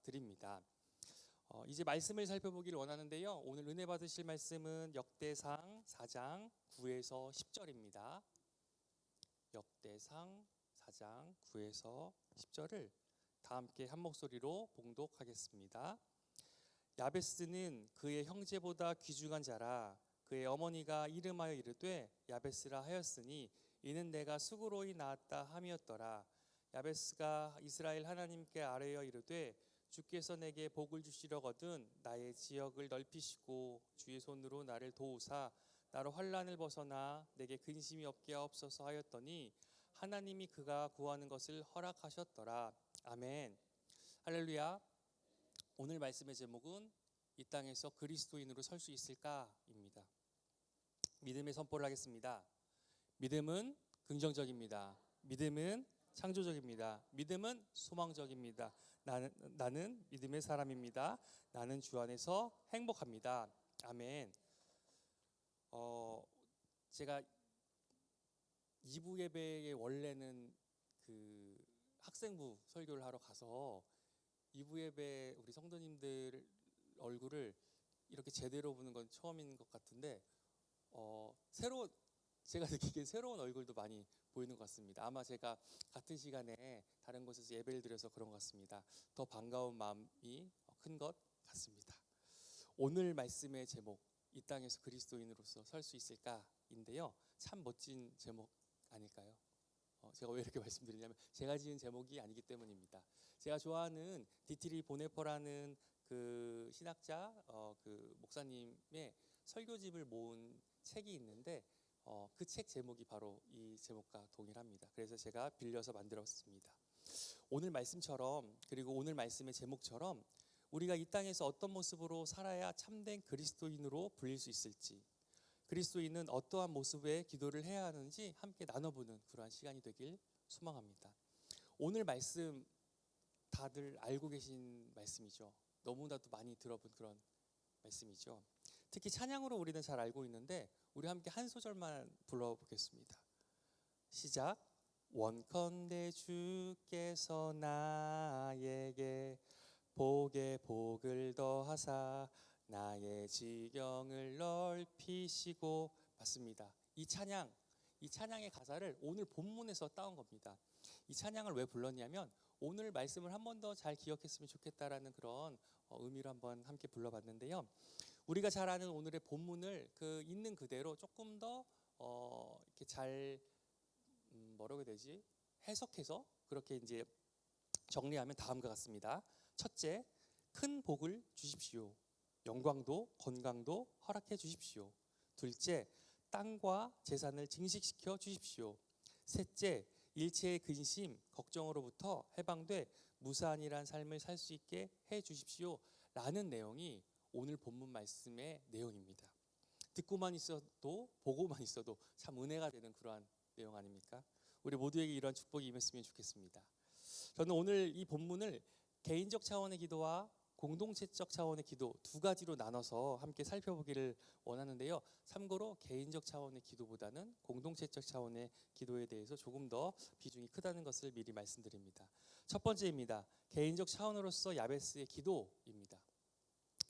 축하드립니다. 이제 말씀을 살펴보기를 원하는데요. 오늘 은혜 받으실 말씀은 역대상 4장 9에서 10절입니다. 역대상 4장 9에서 10절을 다 함께 한 목소리로 봉독하겠습니다. 야베스는 그의 형제보다 귀중한 자라. 그의 어머니가 이름하여 이르되 야베스라 하였으니 이는 내가 수고로이 낳았다 함이었더라. 야베스가 이스라엘 하나님께 아뢰어 이르되 주께서 내게 복을 주시려거든 나의 지역을 넓히시고 주의 손으로 나를 도우사 나로 환난을 벗어나 내게 근심이 없게 하옵소서 하였더니 하나님이 그가 구하는 것을 허락하셨더라. 아멘. 할렐루야. 오늘 말씀의 제목은 이 땅에서 그리스도인으로 설 수 있을까입니다. 믿음의 선포를 하겠습니다. 믿음은 긍정적입니다. 믿음은 창조적입니다. 믿음은 소망적입니다. 나는 믿음의 사람입니다. 나는 주 안에서 행복합니다. 아멘. 제가 2부 예배에 원래는 그 학생부 설교를 하러 가서 2부 예배 우리 성도님들 얼굴을 이렇게 제대로 보는 건 처음인 것 같은데 제가 느끼기엔 새로운 얼굴도 많이 보이는 것 같습니다. 아마 제가 같은 시간에 다른 곳에서 예배를 드려서 그런 것 같습니다. 더 반가운 마음이 큰 것 같습니다. 오늘 말씀의 제목, 이 땅에서 그리스도인으로서 설 수 있을까인데요. 참 멋진 제목 아닐까요? 제가 왜 이렇게 말씀드리냐면 제가 지은 제목이 아니기 때문입니다. 제가 좋아하는 디트리 보네퍼라는 그 신학자, 그 목사님의 설교집을 모은 책이 있는데 그 책 제목이 바로 이 제목과 동일합니다. 그래서 제가 빌려서 만들었습니다. 오늘 말씀처럼, 그리고 오늘 말씀의 제목처럼 우리가 이 땅에서 어떤 모습으로 살아야 참된 그리스도인으로 불릴 수 있을지, 그리스도인은 어떠한 모습의 기도를 해야 하는지 함께 나눠보는 그러한 시간이 되길 소망합니다. 오늘 말씀 다들 알고 계신 말씀이죠. 너무나도 많이 들어본 그런 말씀이죠. 특히 찬양으로 우리는 잘 알고 있는데 우리 함께 한 소절만 불러보겠습니다. 시작. 원컨대 주께서 나에게 복에 복을 더하사 나의 지경을 넓히시고. 맞습니다. 이 찬양의 가사를 오늘 본문에서 따온 겁니다. 이 찬양을 왜 불렀냐면 오늘 말씀을 한 번 더 잘 기억했으면 좋겠다라는 그런 의미로 한번 함께 불러봤는데요. 우리가 잘 아는 오늘의 본문을 그 있는 그대로 조금 더 이렇게 잘 뭐라고 해야 되지? 해석해서 그렇게 이제 정리하면 다음과 같습니다. 첫째, 큰 복을 주십시오. 영광도 건강도 허락해 주십시오. 둘째, 땅과 재산을 증식시켜 주십시오. 셋째, 일체의 근심, 걱정으로부터 해방돼 무사안이란 삶을 살 수 있게 해 주십시오. 라는 내용이 오늘 본문 말씀의 내용입니다. 듣고만 있어도 보고만 있어도 참 은혜가 되는 그러한 내용 아닙니까? 우리 모두에게 이런 축복이 임했으면 좋겠습니다. 저는 오늘 이 본문을 개인적 차원의 기도와 공동체적 차원의 기도 두 가지로 나눠서 함께 살펴보기를 원하는데요. 참고로 개인적 차원의 기도보다는 공동체적 차원의 기도에 대해서 조금 더 비중이 크다는 것을 미리 말씀드립니다. 첫 번째입니다. 개인적 차원으로서 야베스의 기도입니다.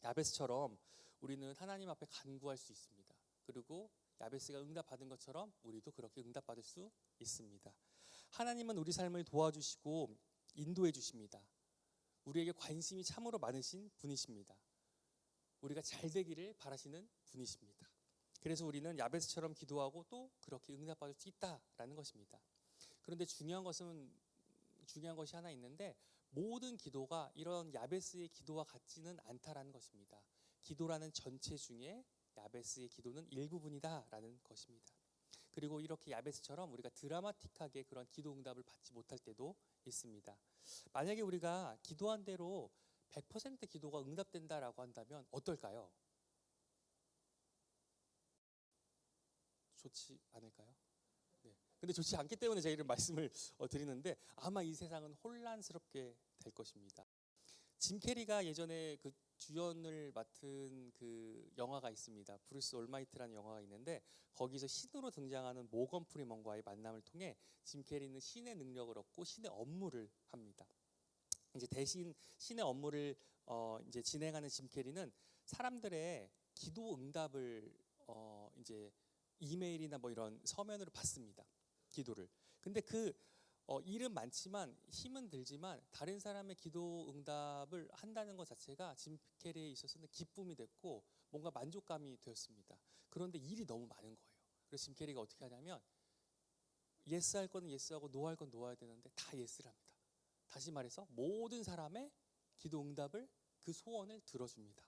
야베스처럼 우리는 하나님 앞에 간구할 수 있습니다. 그리고 야베스가 응답받은 것처럼 우리도 그렇게 응답받을 수 있습니다. 하나님은 우리 삶을 도와주시고 인도해 주십니다. 우리에게 관심이 참으로 많으신 분이십니다. 우리가 잘 되기를 바라시는 분이십니다. 그래서 우리는 야베스처럼 기도하고 또 그렇게 응답받을 수 있다라는 것입니다. 그런데 중요한 것이 하나 있는데 모든 기도가 이런 야베스의 기도와 같지는 않다라는 것입니다. 기도라는 전체 중에 야베스의 기도는 일부분이다라는 것입니다. 그리고 이렇게 야베스처럼 우리가 드라마틱하게 그런 기도 응답을 받지 못할 때도 있습니다. 만약에 우리가 기도한 대로 100% 기도가 응답된다라고 한다면 어떨까요? 좋지 않을까요? 네. 근데 좋지 않기 때문에 제가 이런 말씀을 드리는데 아마 이 세상은 혼란스럽게 될 것입니다. 짐 캐리가 예전에 그 주연을 맡은 그 영화가 있습니다. 브루스 올마이트라는 영화가 있는데 거기서 신으로 등장하는 모건 프리먼과의 만남을 통해 짐 캐리는 신의 능력을 얻고 신의 업무를 합니다. 이제 대신 신의 업무를 이제 진행하는 짐 캐리는 사람들의 기도 응답을 이제 이메일이나 뭐 이런 서면으로 받습니다. 기도를. 근데 일은 많지만 힘은 들지만 다른 사람의 기도 응답을 한다는 것 자체가 짐 캐리에 있어서는 기쁨이 됐고 뭔가 만족감이 되었습니다. 그런데 일이 너무 많은 거예요. 그래서 짐 캐리가 어떻게 하냐면 예스 할 거는 예스하고 노 할 건 노 해야 되는데 다 예스를 합니다. 다시 말해서 모든 사람의 기도 응답을 그 소원을 들어줍니다.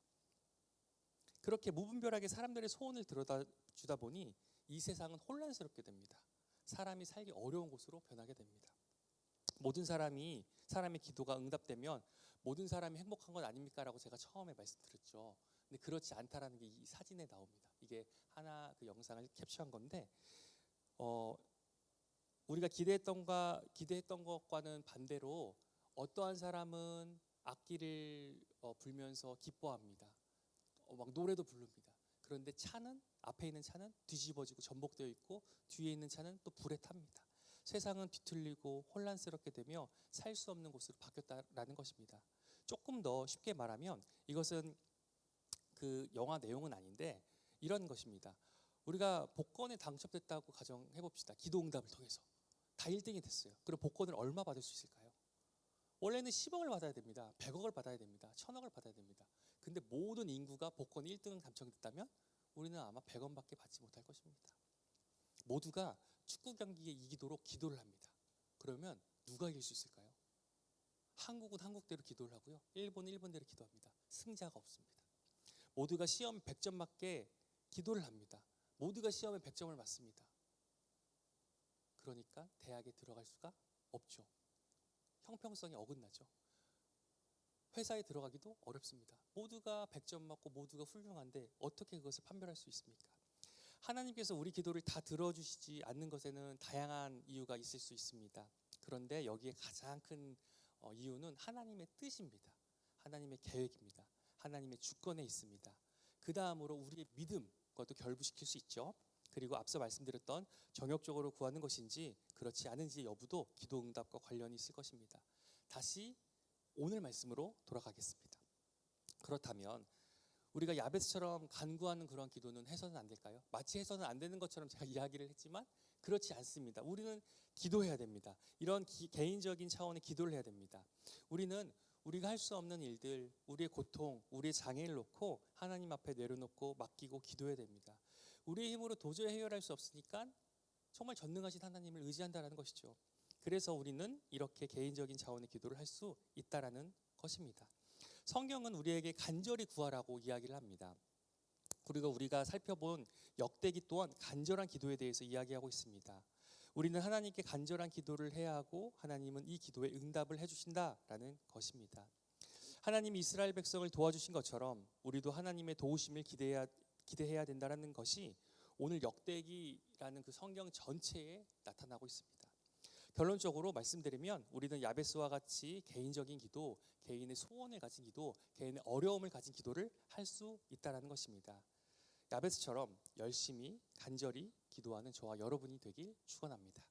그렇게 무분별하게 사람들의 소원을 들어주다 보니 이 세상은 혼란스럽게 됩니다. 사람이 살기 어려운 곳으로 변하게 됩니다. 모든 사람의 기도가 응답되면 모든 사람이 행복한 건 아닙니까? 라고 제가 처음에 말씀드렸죠. 근데 그렇지 않다라는 게 이 사진에 나옵니다. 이게 하나 그 영상을 캡처한 건데 우리가 기대했던 것과는 반대로 어떠한 사람은 악기를 불면서 기뻐합니다. 막 노래도 부릅니다. 그런데 앞에 있는 차는 뒤집어지고 전복되어 있고 뒤에 있는 차는 또 불에 탑니다. 세상은 뒤틀리고 혼란스럽게 되며 살 수 없는 곳으로 바뀌었다라는 것입니다. 조금 더 쉽게 말하면 이것은 그 영화 내용은 아닌데 이런 것입니다. 우리가 복권에 당첨됐다고 가정해 봅시다. 기도 응답을 통해서 다 1등이 됐어요. 그럼 복권을 얼마 받을 수 있을까요? 원래는 10억을 받아야 됩니다. 100억을 받아야 됩니다. 1000억을 받아야 됩니다. 근데 모든 인구가 복권 1등 당첨됐다면 우리는 아마 100원밖에 받지 못할 것입니다. 모두가 축구 경기에 이기도록 기도를 합니다. 그러면 누가 이길 수 있을까요? 한국은 한국대로 기도를 하고요. 일본은 일본대로 기도합니다. 승자가 없습니다. 모두가 시험 100점 맞게 기도를 합니다. 모두가 시험에 100점을 맞습니다. 그러니까 대학에 들어갈 수가 없죠. 형평성이 어긋나죠. 회사에 들어가기도 어렵습니다. 모두가 100점 맞고 모두가 훌륭한데 어떻게 그것을 판별할 수 있습니까? 하나님께서 우리 기도를 다 들어주시지 않는 것에는 다양한 이유가 있을 수 있습니다. 그런데 여기에 가장 큰 이유는 하나님의 뜻입니다. 하나님의 계획입니다. 하나님의 주권에 있습니다. 그 다음으로 우리의 믿음, 그것도 결부시킬 수 있죠. 그리고 앞서 말씀드렸던 정욕적으로 구하는 것인지 그렇지 않은지 여부도 기도 응답과 관련이 있을 것입니다. 다시 오늘 말씀으로 돌아가겠습니다. 그렇다면 우리가 야베스처럼 간구하는 그런 기도는 해서는 안 될까요? 마치 해서는 안 되는 것처럼 제가 이야기를 했지만 그렇지 않습니다. 우리는 기도해야 됩니다. 이런 개인적인 차원의 기도를 해야 됩니다. 우리는 우리가 할 수 없는 일들, 우리의 고통, 우리의 장애를 놓고 하나님 앞에 내려놓고 맡기고 기도해야 됩니다. 우리의 힘으로 도저히 해결할 수 없으니까 정말 전능하신 하나님을 의지한다는 것이죠. 그래서 우리는 이렇게 개인적인 차원의 기도를 할 수 있다라는 것입니다. 성경은 우리에게 간절히 구하라고 이야기를 합니다. 그리고 우리가 살펴본 역대기 또한 간절한 기도에 대해서 이야기하고 있습니다. 우리는 하나님께 간절한 기도를 해야 하고 하나님은 이 기도에 응답을 해주신다라는 것입니다. 하나님이 이스라엘 백성을 도와주신 것처럼 우리도 하나님의 도우심을 기대해야 된다는 것이 오늘 역대기라는 그 성경 전체에 나타나고 있습니다. 결론적으로 말씀드리면 우리는 야베스와 같이 개인적인 기도, 개인의 소원을 가진 기도, 개인의 어려움을 가진 기도를 할 수 있다는 것입니다. 야베스처럼 열심히 간절히 기도하는 저와 여러분이 되길 축원합니다.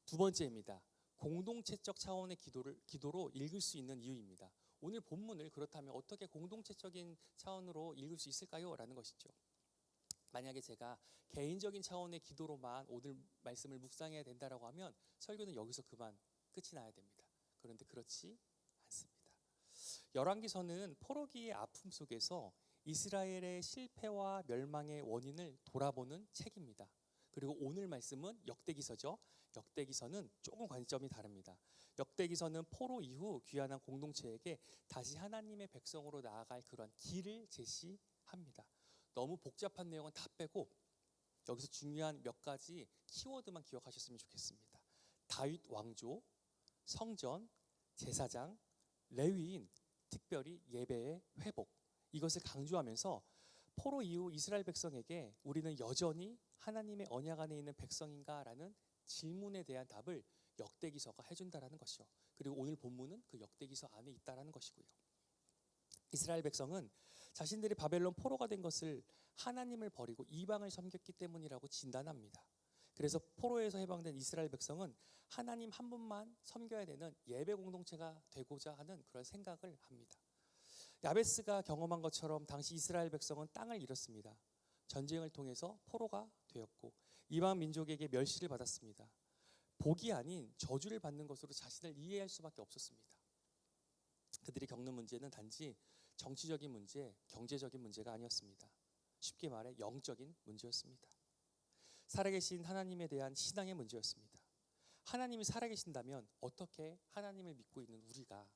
두 번째입니다. 공동체적 차원의 기도로 읽을 수 있는 이유입니다. 오늘 본문을 그렇다면 어떻게 공동체적인 차원으로 읽을 수 있을까요? 라는 것이죠. 만약에 제가 개인적인 차원의 기도로만 오늘 말씀을 묵상해야 된다라고 하면 설교는 여기서 그만 끝이 나야 됩니다. 그런데 그렇지 않습니다. 열왕기서는 포로기의 아픔 속에서 이스라엘의 실패와 멸망의 원인을 돌아보는 책입니다. 그리고 오늘 말씀은 역대기서죠. 역대기서는 조금 관점이 다릅니다. 역대기서는 포로 이후 귀환한 공동체에게 다시 하나님의 백성으로 나아갈 그런 길을 제시합니다. 너무 복잡한 내용은 다 빼고 여기서 중요한 몇 가지 키워드만 기억하셨으면 좋겠습니다. 다윗 왕조, 성전, 제사장, 레위인, 특별히 예배의 회복, 이것을 강조하면서 포로 이후 이스라엘 백성에게 우리는 여전히 하나님의 언약 안에 있는 백성인가라는 질문에 대한 답을 역대기서가 해준다라는 것이요. 그리고 오늘 본문은 그 역대기서 안에 있다라는 것이고요. 이스라엘 백성은 자신들이 바벨론 포로가 된 것을 하나님을 버리고 이방을 섬겼기 때문이라고 진단합니다. 그래서 포로에서 해방된 이스라엘 백성은 하나님 한 분만 섬겨야 되는 예배 공동체가 되고자 하는 그런 생각을 합니다. 야베스가 경험한 것처럼 당시 이스라엘 백성은 땅을 잃었습니다. 전쟁을 통해서 포로가 되었고 이방 민족에게 멸시를 받았습니다. 복이 아닌 저주를 받는 것으로 자신을 이해할 수밖에 없었습니다. 그들이 겪는 문제는 단지 정치적인 문제, 경제적인 문제가 아니었습니다. 쉽게 말해 영적인 문제였습니다. 살아계신 하나님에 대한 신앙의 문제였습니다. 하나님이 살아계신다면 어떻게 하나님을 믿고 있는 우리가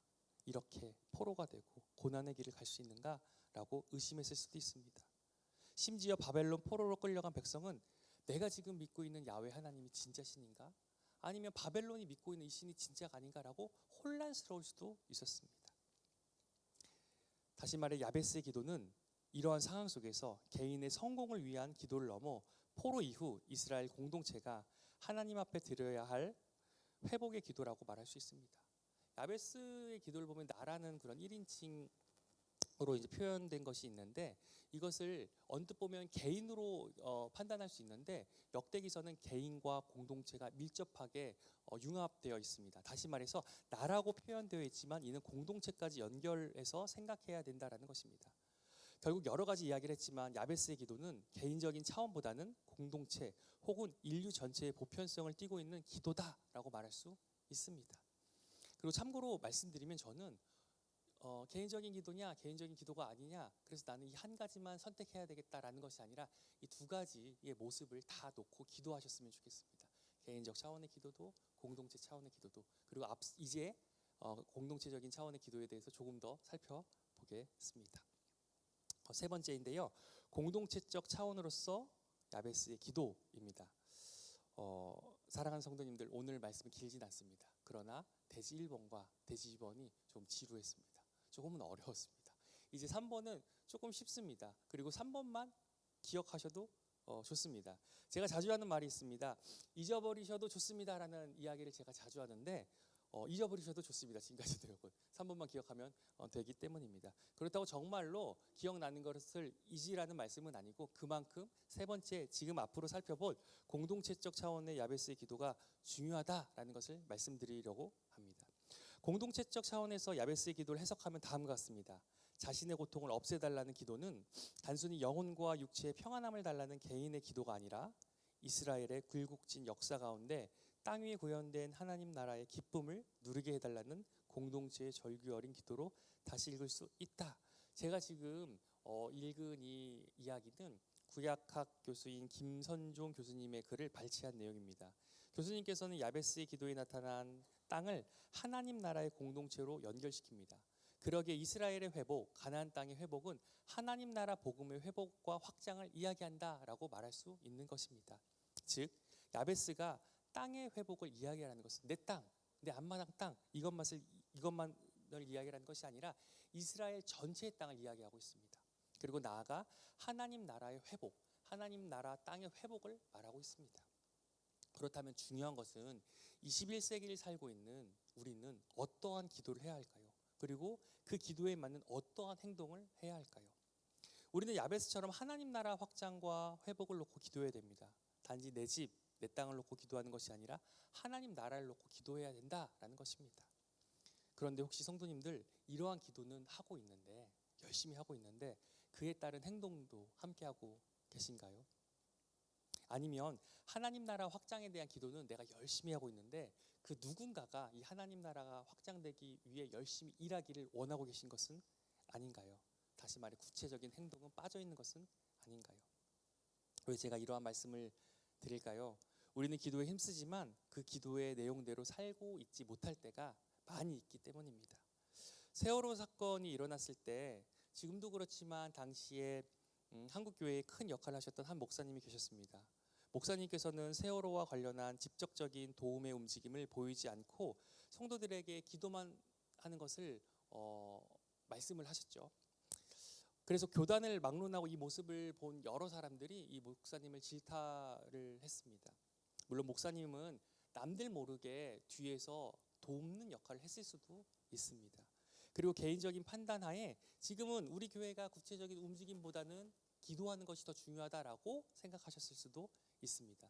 이렇게 포로가 되고 고난의 길을 갈 수 있는가라고 의심했을 수도 있습니다. 심지어 바벨론 포로로 끌려간 백성은 내가 지금 믿고 있는 야훼 하나님이 진짜 신인가? 아니면 바벨론이 믿고 있는 이 신이 진짜가 아닌가라고 혼란스러울 수도 있었습니다. 다시 말해 야베스의 기도는 이러한 상황 속에서 개인의 성공을 위한 기도를 넘어 포로 이후 이스라엘 공동체가 하나님 앞에 드려야 할 회복의 기도라고 말할 수 있습니다. 야베스의 기도를 보면 나라는 그런 1인칭으로 이제 표현된 것이 있는데 이것을 언뜻 보면 개인으로 판단할 수 있는데 역대기서는 개인과 공동체가 밀접하게 융합되어 있습니다. 다시 말해서 나라고 표현되어 있지만 이는 공동체까지 연결해서 생각해야 된다라는 것입니다. 결국 여러 가지 이야기를 했지만 야베스의 기도는 개인적인 차원보다는 공동체 혹은 인류 전체의 보편성을 띠고 있는 기도다라고 말할 수 있습니다. 그리고 참고로 말씀드리면 저는 개인적인 기도냐 개인적인 기도가 아니냐 그래서 나는 이 한 가지만 선택해야 되겠다라는 것이 아니라 이 두 가지의 모습을 다 놓고 기도하셨으면 좋겠습니다. 개인적 차원의 기도도 공동체 차원의 기도도 그리고 이제 공동체적인 차원의 기도에 대해서 조금 더 살펴보겠습니다. 세 번째인데요. 공동체적 차원으로서 야베스의 기도입니다. 사랑하는 성도님들 오늘 말씀은 길진 않습니다. 그러나 대지 1번과 대지 2번이 좀 지루했습니다. 조금은 어려웠습니다. 이제 3번은 조금 쉽습니다. 그리고 3번만 기억하셔도 좋습니다. 제가 자주 하는 말이 있습니다. 잊어버리셔도 좋습니다라는 이야기를 제가 자주 하는데 잊어버리셔도 좋습니다. 지금까지도 여러분 3번만 기억하면 되기 때문입니다. 그렇다고 정말로 기억나는 것을 잊으라는 말씀은 아니고 그만큼 세 번째 지금 앞으로 살펴볼 공동체적 차원의 야베스의 기도가 중요하다라는 것을 말씀드리려고 합니다. 공동체적 차원에서 야베스의 기도를 해석하면 다음과 같습니다. 자신의 고통을 없애달라는 기도는 단순히 영혼과 육체의 평안함을 달라는 개인의 기도가 아니라 이스라엘의 굴곡진 역사 가운데 땅 위에 구현된 하나님 나라의 기쁨을 누리게 해달라는 공동체의 절규 어린 기도로 다시 읽을 수 있다. 제가 지금 읽은 이 이야기는 구약학 교수인 김선종 교수님의 글을 발췌한 내용입니다. 교수님께서는 야베스의 기도에 나타난 땅을 하나님 나라의 공동체로 연결시킵니다. 그러기에 이스라엘의 회복, 가나안 땅의 회복은 하나님 나라 복음의 회복과 확장을 이야기한다라고 말할 수 있는 것입니다. 즉 야베스가 땅의 회복을 이야기하는 것은 내 땅, 내 앞마당 땅 이것만을 이야기하는 것이 아니라 이스라엘 전체의 땅을 이야기하고 있습니다. 그리고 나아가 하나님 나라의 회복, 하나님 나라 땅의 회복을 말하고 있습니다. 그렇다면 중요한 것은 21세기를 살고 있는 우리는 어떠한 기도를 해야 할까요? 그리고 그 기도에 맞는 어떠한 행동을 해야 할까요? 우리는 야베스처럼 하나님 나라 확장과 회복을 놓고 기도해야 됩니다. 단지 내 집, 내 땅을 놓고 기도하는 것이 아니라 하나님 나라를 놓고 기도해야 된다라는 것입니다. 그런데 혹시 성도님들 이러한 기도는 하고 있는데 열심히 하고 있는데 그에 따른 행동도 함께하고 계신가요? 아니면 하나님 나라 확장에 대한 기도는 내가 열심히 하고 있는데 그 누군가가 이 하나님 나라가 확장되기 위해 열심히 일하기를 원하고 계신 것은 아닌가요? 다시 말해 구체적인 행동은 빠져 있는 것은 아닌가요? 왜 제가 이러한 말씀을 드릴까요? 우리는 기도에 힘쓰지만 그 기도의 내용대로 살고 있지 못할 때가 많이 있기 때문입니다. 세월호 사건이 일어났을 때 지금도 그렇지만 당시에 한국교회에 큰 역할을 하셨던 한 목사님이 계셨습니다. 목사님께서는 세월호와 관련한 직접적인 도움의 움직임을 보이지 않고 성도들에게 기도만 하는 것을 말씀을 하셨죠. 그래서 교단을 막론하고 이 모습을 본 여러 사람들이 이 목사님을 질타를 했습니다. 물론 목사님은 남들 모르게 뒤에서 돕는 역할을 했을 수도 있습니다. 그리고 개인적인 판단하에 지금은 우리 교회가 구체적인 움직임보다는 기도하는 것이 더 중요하다라고 생각하셨을 수도 있습니다.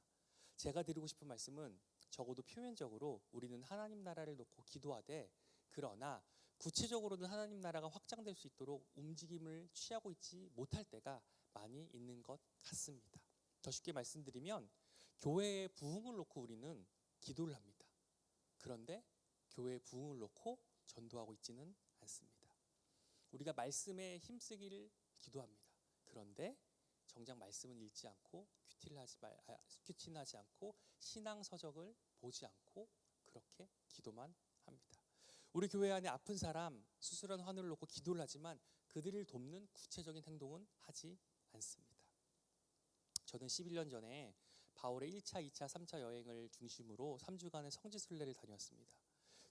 제가 드리고 싶은 말씀은 적어도 표면적으로 우리는 하나님 나라를 놓고 기도하되, 그러나 구체적으로는 하나님 나라가 확장될 수 있도록 움직임을 취하고 있지 못할 때가 많이 있는 것 같습니다. 더 쉽게 말씀드리면 교회의 부흥을 놓고 우리는 기도를 합니다. 그런데 교회의 부흥을 놓고 전도하고 있지는 않습니다. 우리가 말씀에 힘쓰기를 기도합니다. 그런데 정작 말씀은 읽지 않고 큐티하지 않고 신앙 서적을 보지 않고 그렇게 기도만 합니다. 우리 교회 안에 아픈 사람, 수술한 환우를 놓고 기도를 하지만 그들을 돕는 구체적인 행동은 하지 않습니다. 저는 11년 전에 바울의 1차, 2차, 3차 여행을 중심으로 3주간의 성지순례를 다녔습니다.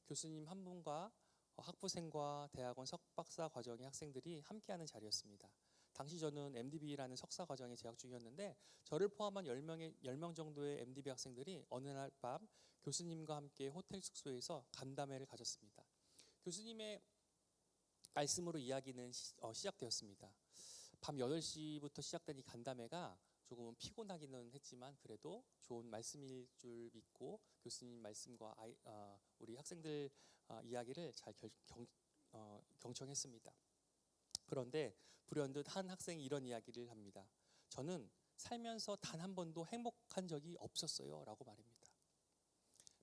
교수님 한 분과 학부생과 대학원 석박사 과정의 학생들이 함께하는 자리였습니다. 당시 저는 MDB라는 석사 과정에 재학 중이었는데 저를 포함한 10명 정도의 MDB 학생들이 어느 날 밤 교수님과 함께 호텔 숙소에서 간담회를 가졌습니다. 교수님의 말씀으로 이야기는 시작되었습니다. 밤 8시부터 시작된 이 간담회가 조금은 피곤하기는 했지만 그래도 좋은 말씀일 줄 믿고 교수님 말씀과 우리 학생들 이야기를 잘 경청했습니다. 그런데 불현듯 한 학생이 이런 이야기를 합니다. 저는 살면서 단 한 번도 행복한 적이 없었어요 라고 말합니다.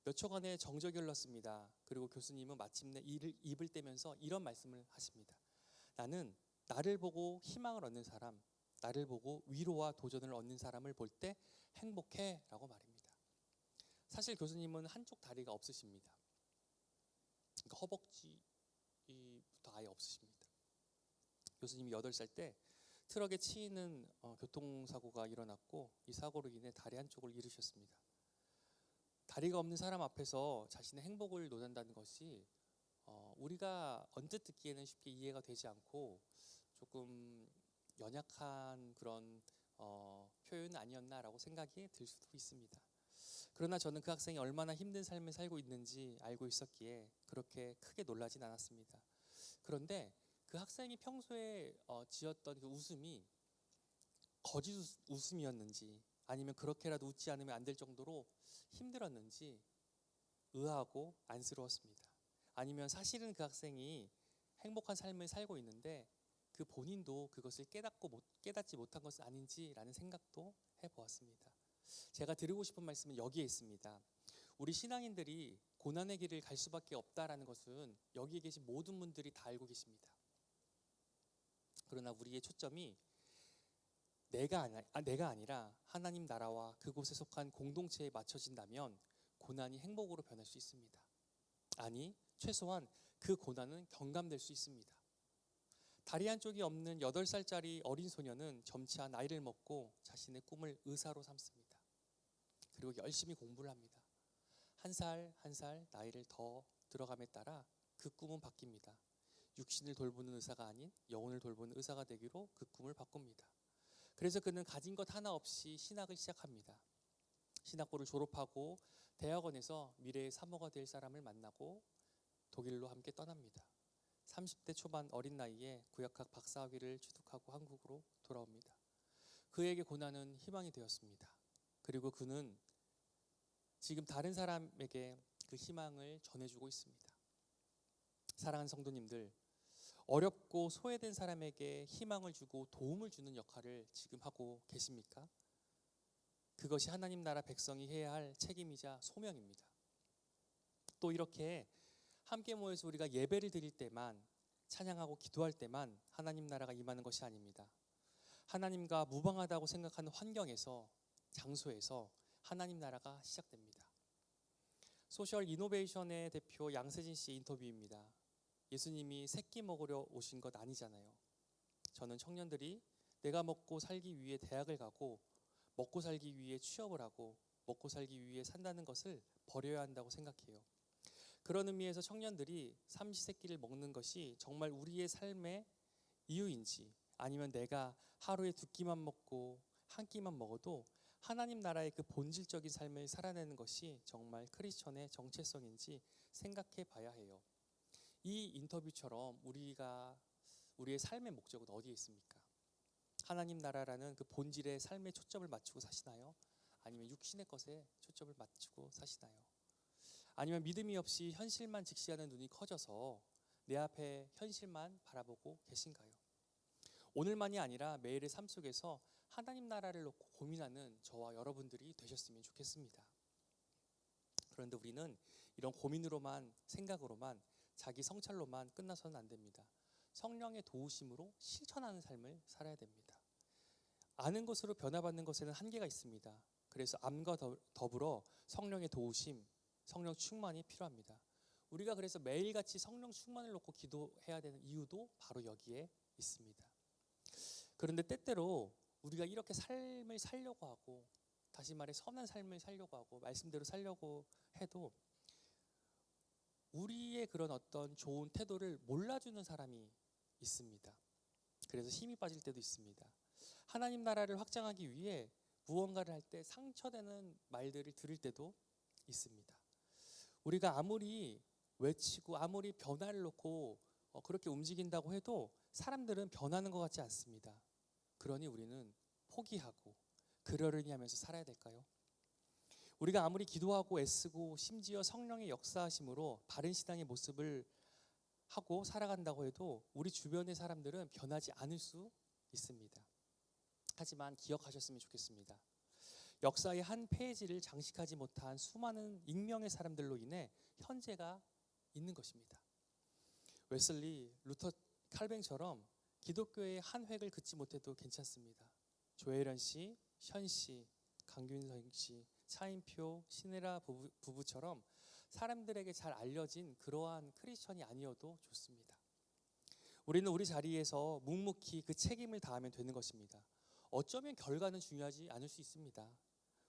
몇 초간의 정적이 흘렀습니다. 그리고 교수님은 마침내 입을 떼면서 이런 말씀을 하십니다. 나는 나를 보고 희망을 얻는 사람, 나를 보고 위로와 도전을 얻는 사람을 볼 때 행복해 라고 말입니다. 사실 교수님은 한쪽 다리가 없으십니다. 그러니까 허벅지부터 아예 없으십니다. 교수님이 8살 때 트럭에 치이는 교통사고가 일어났고 이 사고로 인해 다리 한쪽을 잃으셨습니다. 다리가 없는 사람 앞에서 자신의 행복을 논한다는 것이 우리가 언뜻 듣기에는 쉽게 이해가 되지 않고 조금 연약한 그런 표현 아니었나라고 생각이 들 수도 있습니다. 그러나 저는 그 학생이 얼마나 힘든 삶을 살고 있는지 알고 있었기에 그렇게 크게 놀라진 않았습니다. 그런데 그 학생이 평소에 지었던 그 웃음이 거짓 웃음이었는지 아니면 그렇게라도 웃지 않으면 안 될 정도로 힘들었는지 의아하고 안쓰러웠습니다. 아니면 사실은 그 학생이 행복한 삶을 살고 있는데 그 본인도 그것을 깨닫지 못한 것은 아닌지라는 생각도 해보았습니다. 제가 드리고 싶은 말씀은 여기에 있습니다. 우리 신앙인들이 고난의 길을 갈 수밖에 없다라는 것은 여기에 계신 모든 분들이 다 알고 계십니다. 그러나 우리의 초점이 내가 아니라 하나님 나라와 그곳에 속한 공동체에 맞춰진다면 고난이 행복으로 변할 수 있습니다. 아니, 최소한 그 고난은 경감될 수 있습니다. 다리 한쪽이 없는 8살짜리 어린 소녀는 점차 나이를 먹고 자신의 꿈을 의사로 삼습니다. 그리고 열심히 공부를 합니다. 한 살 한 살 나이를 더 들어감에 따라 그 꿈은 바뀝니다. 육신을 돌보는 의사가 아닌 영혼을 돌보는 의사가 되기로 그 꿈을 바꿉니다. 그래서 그는 가진 것 하나 없이 신학을 시작합니다. 신학부를 졸업하고 대학원에서 미래의 사모가 될 사람을 만나고 독일로 함께 떠납니다. 30대 초반 어린 나이에 구역학 박사학위를 취득하고 한국으로 돌아옵니다. 그에게 고난은 희망이 되었습니다. 그리고 그는 지금 다른 사람에게 그 희망을 전해주고 있습니다. 사랑하는 성도님들, 어렵고 소외된 사람에게 희망을 주고 도움을 주는 역할을 지금 하고 계십니까? 그것이 하나님 나라 백성이 해야 할 책임이자 소명입니다. 또 이렇게 함께 모여서 우리가 예배를 드릴 때만, 찬양하고 기도할 때만 하나님 나라가 임하는 것이 아닙니다. 하나님과 무방하다고 생각하는 환경에서, 장소에서 하나님 나라가 시작됩니다. 소셜 이노베이션의 대표 양세진 씨의 인터뷰입니다. 예수님이 새끼 먹으러 오신 것 아니잖아요. 저는 청년들이 내가 먹고 살기 위해 대학을 가고 먹고 살기 위해 취업을 하고 먹고 살기 위해 산다는 것을 버려야 한다고 생각해요. 그런 의미에서 청년들이 삼시세끼를 먹는 것이 정말 우리의 삶의 이유인지, 아니면 내가 하루에 2끼만 먹고 한 끼만 먹어도 하나님 나라의 그 본질적인 삶을 살아내는 것이 정말 크리스천의 정체성인지 생각해 봐야 해요. 이 인터뷰처럼 우리의 삶의 목적은 어디에 있습니까? 하나님 나라라는 그 본질의 삶의 초점을 맞추고 사시나요? 아니면 육신의 것에 초점을 맞추고 사시나요? 아니면 믿음이 없이 현실만 직시하는 눈이 커져서 내 앞에 현실만 바라보고 계신가요? 오늘만이 아니라 매일의 삶 속에서 하나님 나라를 놓고 고민하는 저와 여러분들이 되셨으면 좋겠습니다. 그런데 우리는 이런 고민으로만, 생각으로만, 자기 성찰로만 끝나서는 안 됩니다. 성령의 도우심으로 실천하는 삶을 살아야 됩니다. 아는 것으로 변화받는 것에는 한계가 있습니다. 그래서 암과 더불어 성령의 도우심, 성령 충만이 필요합니다. 우리가 그래서 매일같이 성령 충만을 놓고 기도해야 되는 이유도 바로 여기에 있습니다. 그런데 때때로 우리가 이렇게 삶을 살려고 하고, 다시 말해 선한 삶을 살려고 하고 말씀대로 살려고 해도 우리의 그런 어떤 좋은 태도를 몰라주는 사람이 있습니다. 그래서 힘이 빠질 때도 있습니다. 하나님 나라를 확장하기 위해 무언가를 할 때 상처되는 말들을 들을 때도 있습니다. 우리가 아무리 외치고 아무리 변화를 놓고 그렇게 움직인다고 해도 사람들은 변하는 것 같지 않습니다. 그러니 우리는 포기하고 그러려니 하면서 살아야 될까요? 우리가 아무리 기도하고 애쓰고 심지어 성령의 역사하심으로 바른 신앙의 모습을 하고 살아간다고 해도 우리 주변의 사람들은 변하지 않을 수 있습니다. 하지만 기억하셨으면 좋겠습니다. 역사의 한 페이지를 장식하지 못한 수많은 익명의 사람들로 인해 현재가 있는 것입니다. 웨슬리, 루터, 칼뱅처럼 기독교의 한 획을 긋지 못해도 괜찮습니다. 조혜련 씨, 현 씨, 강균성 씨, 차인표, 신혜라 부부처럼 사람들에게 잘 알려진 그러한 크리스천이 아니어도 좋습니다. 우리는 우리 자리에서 묵묵히 그 책임을 다하면 되는 것입니다. 어쩌면 결과는 중요하지 않을 수 있습니다.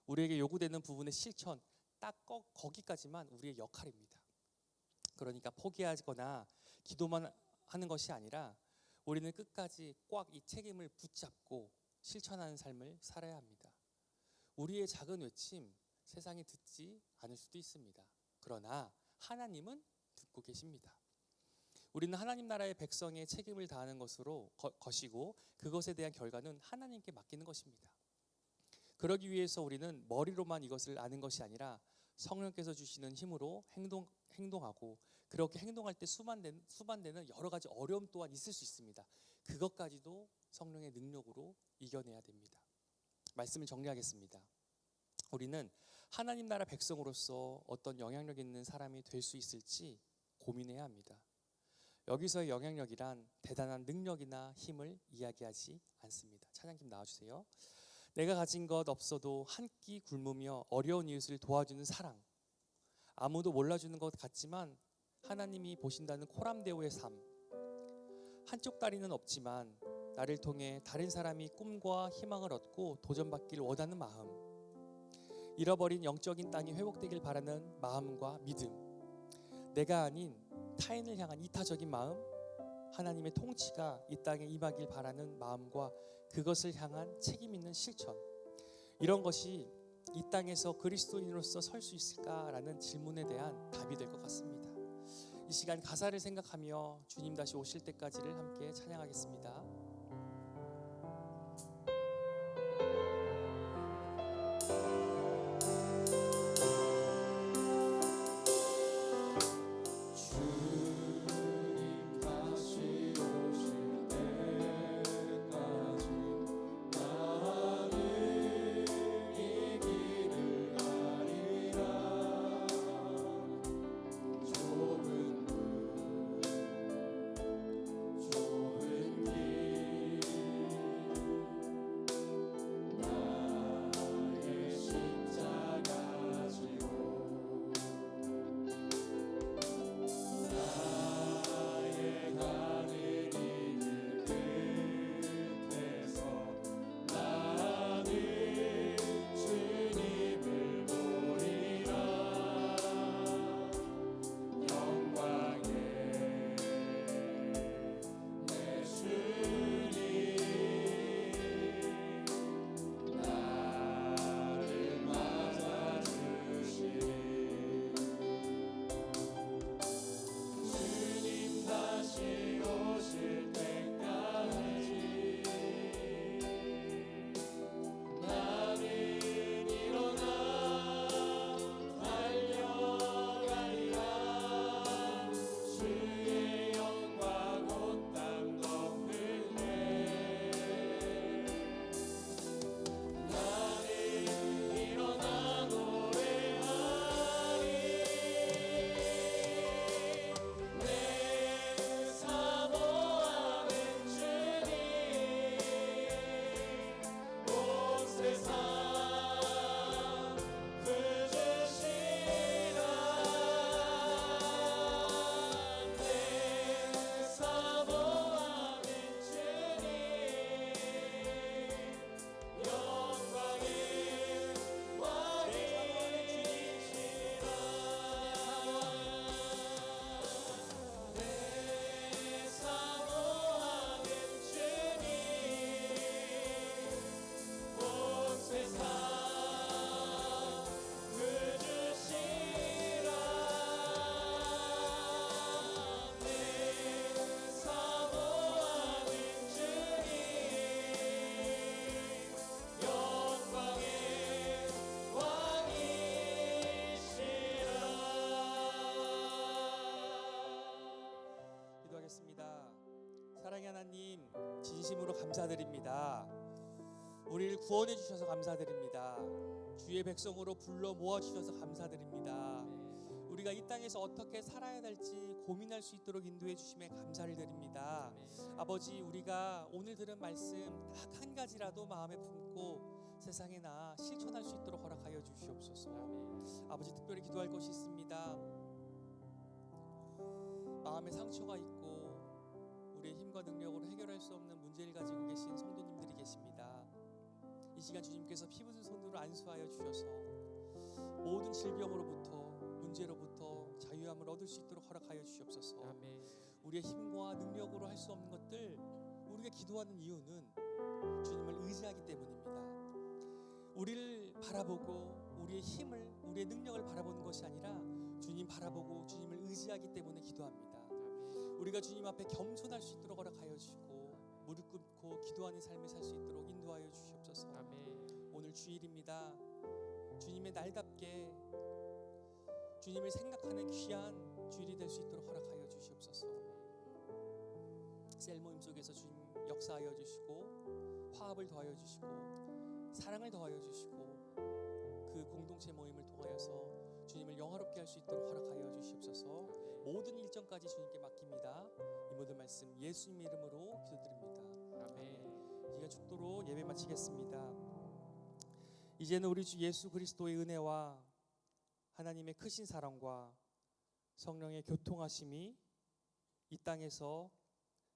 우리에게 요구되는 부분의 실천, 딱 거기까지만 우리의 역할입니다. 그러니까 포기하거나 기도만 하는 것이 아니라 우리는 끝까지 꽉 이 책임을 붙잡고 실천하는 삶을 살아야 합니다. 우리의 작은 외침, 세상이 듣지 않을 수도 있습니다. 그러나 하나님은 듣고 계십니다. 우리는 하나님 나라의 백성의 책임을 다하는 것이고 그것에 대한 결과는 하나님께 맡기는 것입니다. 그러기 위해서 우리는 머리로만 이것을 아는 것이 아니라 성령께서 주시는 힘으로 행동하고 그렇게 행동할 때 수반되는 여러 가지 어려움 또한 있을 수 있습니다. 그것까지도 성령의 능력으로 이겨내야 됩니다. 말씀을 정리하겠습니다. 우리는 하나님 나라 백성으로서 어떤 영향력 있는 사람이 될 수 있을지 고민해야 합니다. 여기서의 영향력이란 대단한 능력이나 힘을 이야기하지 않습니다. 찬양팀 나와주세요. 내가 가진 것 없어도 한 끼 굶으며 어려운 이웃을 도와주는 사랑, 아무도 몰라주는 것 같지만 하나님이 보신다는 코람데오의 삶, 한쪽 다리는 없지만 나를 통해 다른 사람이 꿈과 희망을 얻고 도전받기를 원하는 마음, 잃어버린 영적인 땅이 회복되길 바라는 마음과 믿음, 내가 아닌 타인을 향한 이타적인 마음, 하나님의 통치가 이 땅에 임하길 바라는 마음과 그것을 향한 책임 있는 실천, 이런 것이 이 땅에서 그리스도인으로서 설 수 있을까라는 질문에 대한 답이 될 것 같습니다. 이 시간 가사를 생각하며 주님 다시 오실 때까지를 함께 찬양하겠습니다. 사랑의 하나님, 진심으로 감사드립니다. 우리를 구원해 주셔서 감사드립니다. 주의 백성으로 불러 모아 주셔서 감사드립니다. 우리가 이 땅에서 어떻게 살아야 될지 고민할 수 있도록 인도해 주심에 감사를 드립니다. 아버지, 우리가 오늘 들은 말씀 딱 한 가지라도 마음에 품고 세상에 나 실천할 수 있도록 허락하여 주시옵소서. 아버지, 특별히 기도할 것이 있습니다. 마음에 상처가 있고 우리의 힘과 능력으로 해결할 수 없는 문제를 가지고 계신 성도님들이 계십니다. 이 시간 주님께서 피 묻은 손으로 안수하여 주셔서 모든 질병으로부터 문제로부터 자유함을 얻을 수 있도록 허락하여 주시옵소서. 아멘. 우리의 힘과 능력으로 할 수 없는 것들, 우리가 기도하는 이유는 주님을 의지하기 때문입니다. 우리를 바라보고 우리의 힘을, 우리의 능력을 바라보는 것이 아니라 주님 바라보고 주님을 의지하기 때문에 기도합니다. 우리가 주님 앞에 겸손할 수 있도록 허락하여 주시고 무릎 꿇고 기도하는 삶을 살 수 있도록 인도하여 주시옵소서. 아멘. 오늘 주일입니다. 주님의 날답게 주님을 생각하는 귀한 주일이 될 수 있도록 허락하여 주시옵소서. 셀 모임 속에서 주님 역사하여 주시고 화합을 더하여 주시고 사랑을 더하여 주시고 그 공동체 모임을 통하여서 주님을 영화롭게 할 수 있도록 허락하여 주시옵소서. 모든 일정까지 주님께 맡깁니다. 이 모든 말씀 예수님 이름으로 기도드립니다. 아멘. 이 시간 축도로 예배 마치겠습니다. 이제는 우리 주 예수 그리스도의 은혜와 하나님의 크신 사랑과 성령의 교통하심이 이 땅에서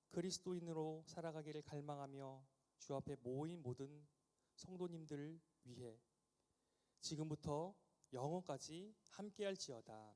그리스도인으로 살아가기를 갈망하며 주 앞에 모인 모든 성도님들을 위해 지금부터 영원까지 함께할지어다.